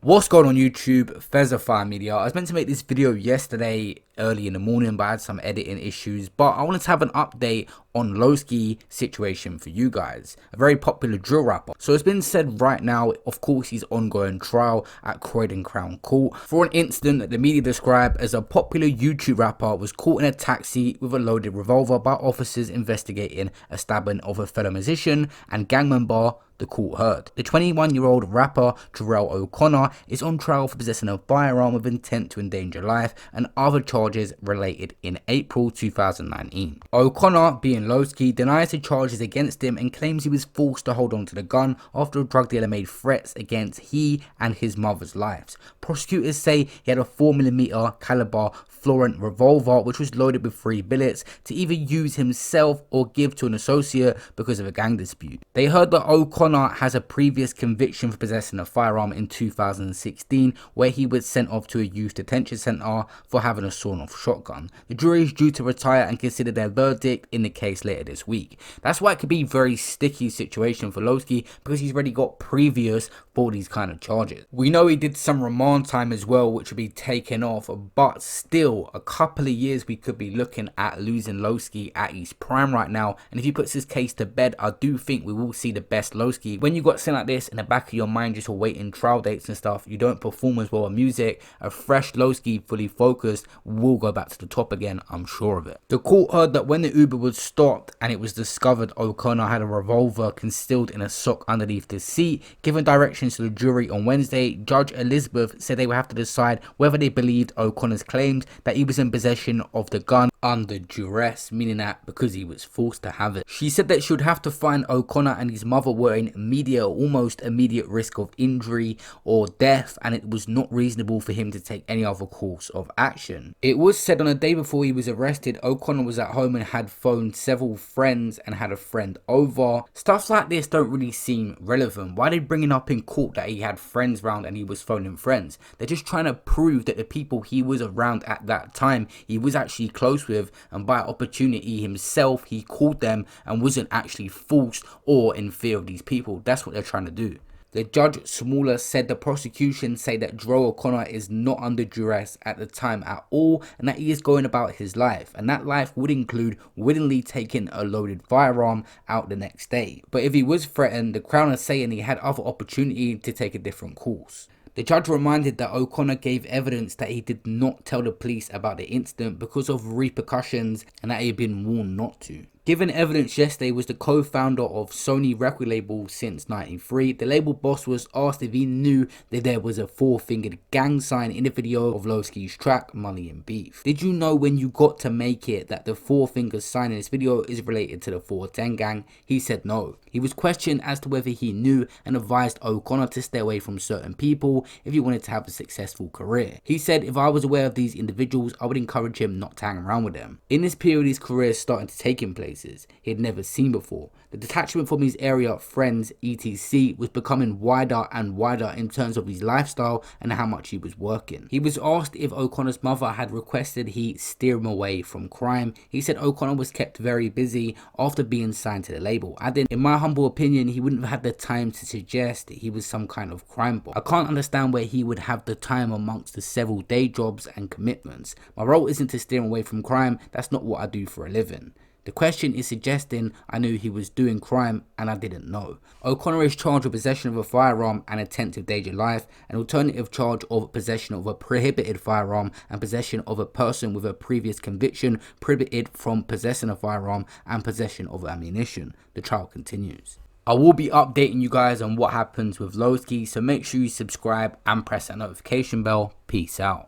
What's going on YouTube? Fezify Media. I was meant to make this video yesterday early in the morning, but I had some editing issues. But I wanted to have an update on Lowski situation for you guys. A very popular drill rapper. So it's been said right now, of course, his ongoing trial at Croydon Crown Court for an incident that the media described as a popular YouTube rapper was caught in a taxi with a loaded revolver by officers investigating a stabbing of a fellow musician and gang member, the court heard. The 21-year-old rapper Jarrell O'Connor is on trial for possessing a firearm with intent to endanger life and other charges related in April 2019. O'Connor, being Lowski, denies the charges against him and claims he was forced to hold on to the gun after a drug dealer made threats against he and his mother's lives. Prosecutors say he had a 4mm caliber Florent revolver which was loaded with 3 bullets to either use himself or give to an associate because of a gang dispute. They heard that O'Connor has a previous conviction for possessing a firearm in 2016 where he was sent off to a youth detention centre for having a sawn-off shotgun. The jury is due to retire and consider their verdict in the case later this week. That's why it could be a very sticky situation for Lowski because he's already got previous for these kind of charges. We know he did some remand time as well which will be taken off, but still a couple of years we could be looking at losing Lowski at his prime right now. And if he puts his case to bed, I do think we will see the best Lowski. When you got something like this in the back of your mind just awaiting trial dates and stuff, you don't perform as well in music, a fresh Lowski fully focused will go back to the top again, I'm sure of it. The court heard that when the Uber was stopped and it was discovered O'Connor had a revolver concealed in a sock underneath the seat. Given directions to the jury on Wednesday, Judge Elizabeth said they would have to decide whether they believed O'Connor's claims that he was in possession of the gun under duress, meaning that because he was forced to have it. She said that she would have to find O'Connor and his mother were in almost immediate risk of injury or death, and it was not reasonable for him to take any other course of action. It was said on the day before he was arrested, O'Connor was at home and had phoned several friends and had a friend over. Stuff like this don't really seem relevant. Why are they bringing up in court that he had friends around and he was phoning friends? They're just trying to prove that the people he was around at that time he was actually close with, and by opportunity himself he called them and wasn't actually forced or in fear of these people. That's what they're trying to do. The judge Smaller said the prosecution say that Jarrell O'Connor is not under duress at the time at all and that he is going about his life, and that life would include willingly taking a loaded firearm out the next day. But if he was threatened, the Crown is saying he had other opportunity to take a different course. The judge reminded that O'Connor gave evidence that he did not tell the police about the incident because of repercussions and that he had been warned not to. Given evidence yesterday was the co-founder of Sony record label since 93. The label boss was asked if he knew that there was a 4-fingered gang sign in the video of Lowski's track Money and Beef. Did you know when you got to make it that the 4-finger sign in this video is related to the 410 gang? He said no. He was questioned as to whether he knew and advised O'Connor to stay away from certain people if he wanted to have a successful career. He said if I was aware of these individuals, I would encourage him not to hang around with them. In this period his career is starting to take him places he had never seen before. The detachment from his area, friends, etc. was becoming wider and wider in terms of his lifestyle and how much he was working. He was asked if O'Connor's mother had requested he steer him away from crime. He said O'Connor was kept very busy after being signed to the label, adding, in my humble opinion, he wouldn't have had the time to suggest he was some kind of crime boss. I can't understand where he would have the time amongst the several day jobs and commitments. My role isn't to steer him away from crime, that's not what I do for a living. The question is suggesting I knew he was doing crime and I didn't know. O'Connor is charged with possession of a firearm and attempt to endanger life, an alternative charge of possession of a prohibited firearm and possession of a person with a previous conviction prohibited from possessing a firearm and possession of ammunition. The trial continues. I will be updating you guys on what happens with Lowski, so make sure you subscribe and press that notification bell. Peace out.